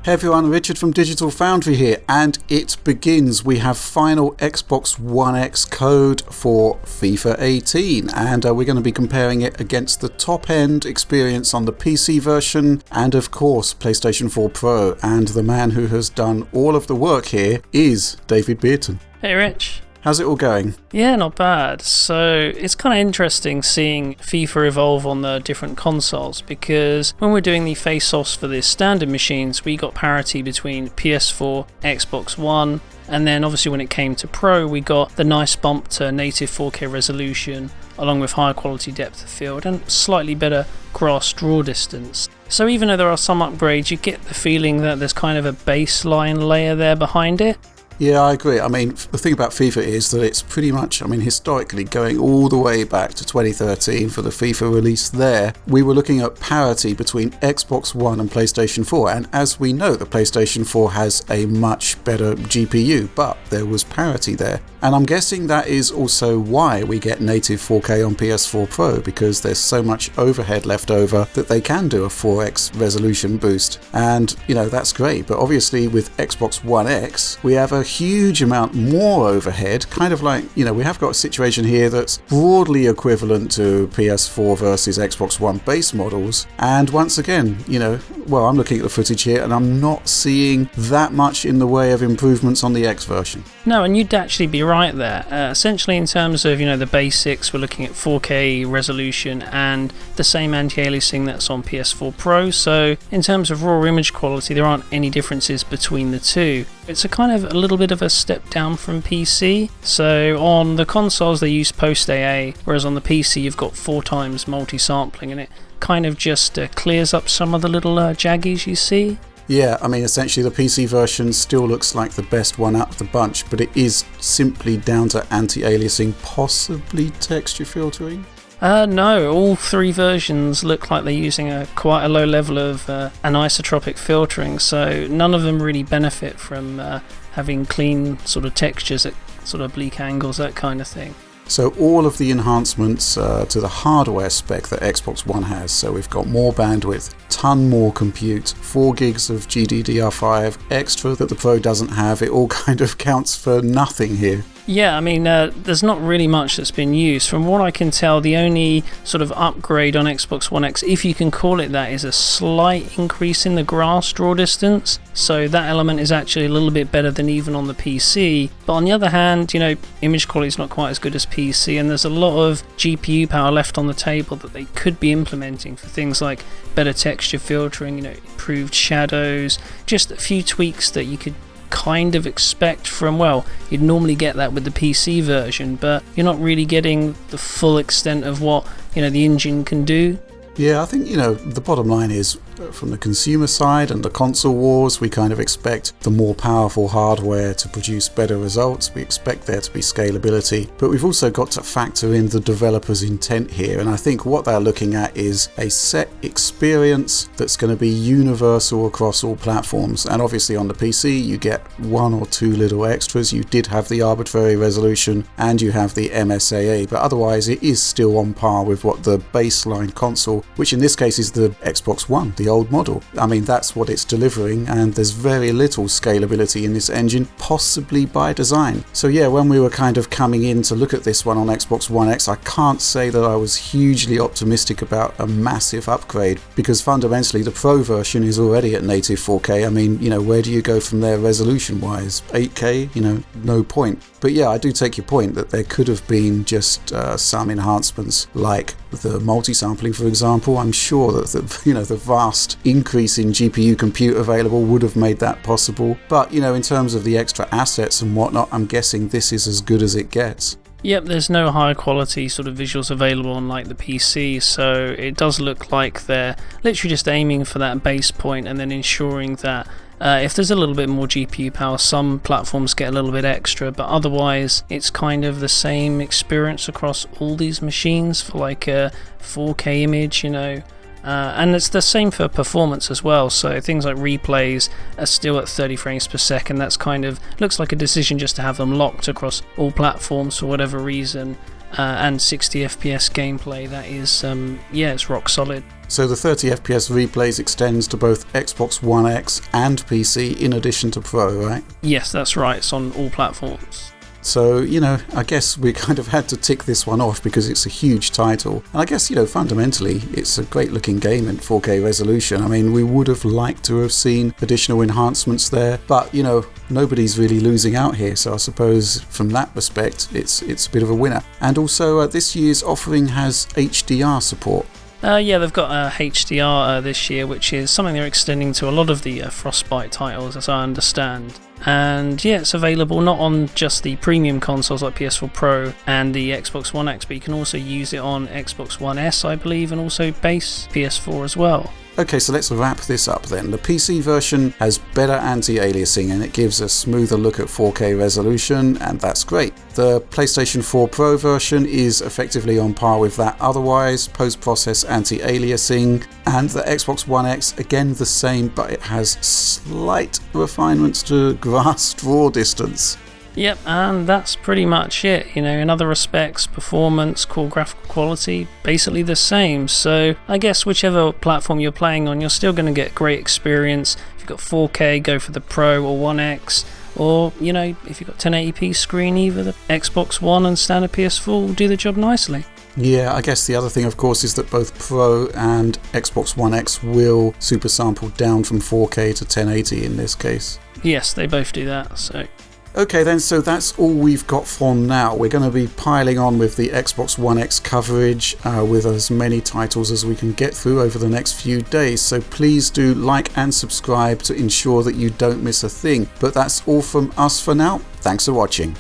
Hey everyone, Richard from Digital Foundry here, and it begins. We have final Xbox One X code for FIFA 18, and we're going to be comparing it against the top-end experience on the PC version, and of course PlayStation 4 Pro. And the man who has done all of the work here is David Bearton. Hey Rich. How's it all going? Yeah, not bad. So it's kind of interesting seeing FIFA evolve on the different consoles, because when we're doing the face-offs for the standard machines, we got parity between PS4, Xbox One, and then obviously when it came to Pro, we got the nice bump to native 4K resolution, along with higher quality depth of field and slightly better grass draw distance. So even though there are some upgrades, you get the feeling that there's kind of a baseline layer there behind it. Yeah, I agree. I mean, the thing about FIFA is that it's pretty much, historically going all the way back to 2013 for the FIFA release there, we were looking at parity between Xbox One and PlayStation 4. And as we know, the PlayStation 4 has a much better GPU, but there was parity there. And I'm guessing that is also why we get native 4K on PS4 Pro, because there's so much overhead left over that they can do a 4x resolution boost. And, that's great. But obviously with Xbox One X, we have a huge amount more overhead, kind of like, we have got a situation here that's broadly equivalent to PS4 versus Xbox One base models. And once again, I'm looking at the footage here and I'm not seeing that much in the way of improvements on the X version. No, and you'd actually be right there. Essentially in terms of, the basics, we're looking at 4K resolution and the same anti-aliasing that's on PS4 Pro. So in terms of raw image quality, there aren't any differences between the two. It's a kind of a little bit of a step down from PC. So on the consoles they use post AA, whereas on the PC you've got 4 times multi-sampling, and it kind of just clears up some of the little jaggies you see. Yeah, essentially the PC version still looks like the best one out of the bunch, but it is simply down to anti-aliasing, possibly texture filtering. No, all 3 versions look like they're using quite a low level of anisotropic filtering, so none of them really benefit from having clean sort of textures at sort of oblique angles, that kind of thing. So all of the enhancements to the hardware spec that Xbox One has, so we've got more bandwidth, ton more compute, 4 gigs of GDDR5 extra that the Pro doesn't have, it all kind of counts for nothing here. Yeah, there's not really much that's been used. From what I can tell, the only sort of upgrade on Xbox One X, if you can call it that, is a slight increase in the grass draw distance. So that element is actually a little bit better than even on the PC. But on the other hand, image quality is not quite as good as PC, and there's a lot of GPU power left on the table that they could be implementing for things like better texture filtering, improved shadows, just a few tweaks that you could kind of expect from, you'd normally get that with the PC version, but you're not really getting the full extent of what, the engine can do. Yeah, I think, the bottom line is, from the consumer side and the console wars, we kind of expect the more powerful hardware to produce better results. We expect there to be scalability, but we've also got to factor in the developer's intent here. And I think what they're looking at is a set experience that's going to be universal across all platforms. And obviously on the PC, you get 1 or 2 little extras. You did have the arbitrary resolution and you have the MSAA, but otherwise it is still on par with what the baseline console, which in this case is the Xbox One, the old model. That's what it's delivering, and there's very little scalability in this engine, possibly by design. So yeah, when we were kind of coming in to look at this one on Xbox One X, I can't say that I was hugely optimistic about a massive upgrade, because fundamentally the Pro version is already at native 4K. Where do you go from there resolution wise? 8K? No point. But yeah, I do take your point that there could have been just some enhancements, like the multi-sampling, for example. I'm sure that the vast increase in GPU compute available would have made that possible. But in terms of the extra assets and whatnot, I'm guessing this is as good as it gets. Yep, there's no high quality sort of visuals available on like the PC, so it does look like they're literally just aiming for that base point and then ensuring that if there's a little bit more GPU power, some platforms get a little bit extra, but otherwise it's kind of the same experience across all these machines for like a 4K image, and it's the same for performance as well. So things like replays are still at 30 frames per second. That's kind of looks like a decision just to have them locked across all platforms for whatever reason. and 60 FPS gameplay. That is, it's rock solid. So the 30 FPS replays extends to both Xbox One X and PC in addition to Pro, right? Yes, that's right. It's on all platforms. So, I guess we kind of had to tick this one off because it's a huge title. And I guess, fundamentally, it's a great looking game in 4K resolution. I mean, we would have liked to have seen additional enhancements there, but, nobody's really losing out here. So I suppose from that respect, it's a bit of a winner. And also, this year's offering has HDR support. They've got HDR this year, which is something they're extending to a lot of the Frostbite titles, as I understand. And it's available not on just the premium consoles like PS4 Pro and the Xbox One X, but you can also use it on Xbox One S, I believe, and also base PS4 as well. Okay, so let's wrap this up then. The PC version has better anti-aliasing and it gives a smoother look at 4K resolution, and that's great. The PlayStation 4 Pro version is effectively on par with that otherwise, post-process anti-aliasing, and the Xbox One X, again the same, but it has slight refinements to grass draw distance. Yep, and that's pretty much it. In other respects, performance, core graphical quality, basically the same. So I guess whichever platform you're playing on, you're still going to get great experience. If you've got 4K, go for the Pro or One X. Or, if you've got 1080p screen, either the Xbox One and standard PS4 will do the job nicely. Yeah, I guess the other thing, of course, is that both Pro and Xbox One X will super sample down from 4K to 1080 in this case. Yes, they both do that, so... Okay then, so that's all we've got for now. We're going to be piling on with the Xbox One X coverage with as many titles as we can get through over the next few days, so please do like and subscribe to ensure that you don't miss a thing. But that's all from us for now. Thanks for watching.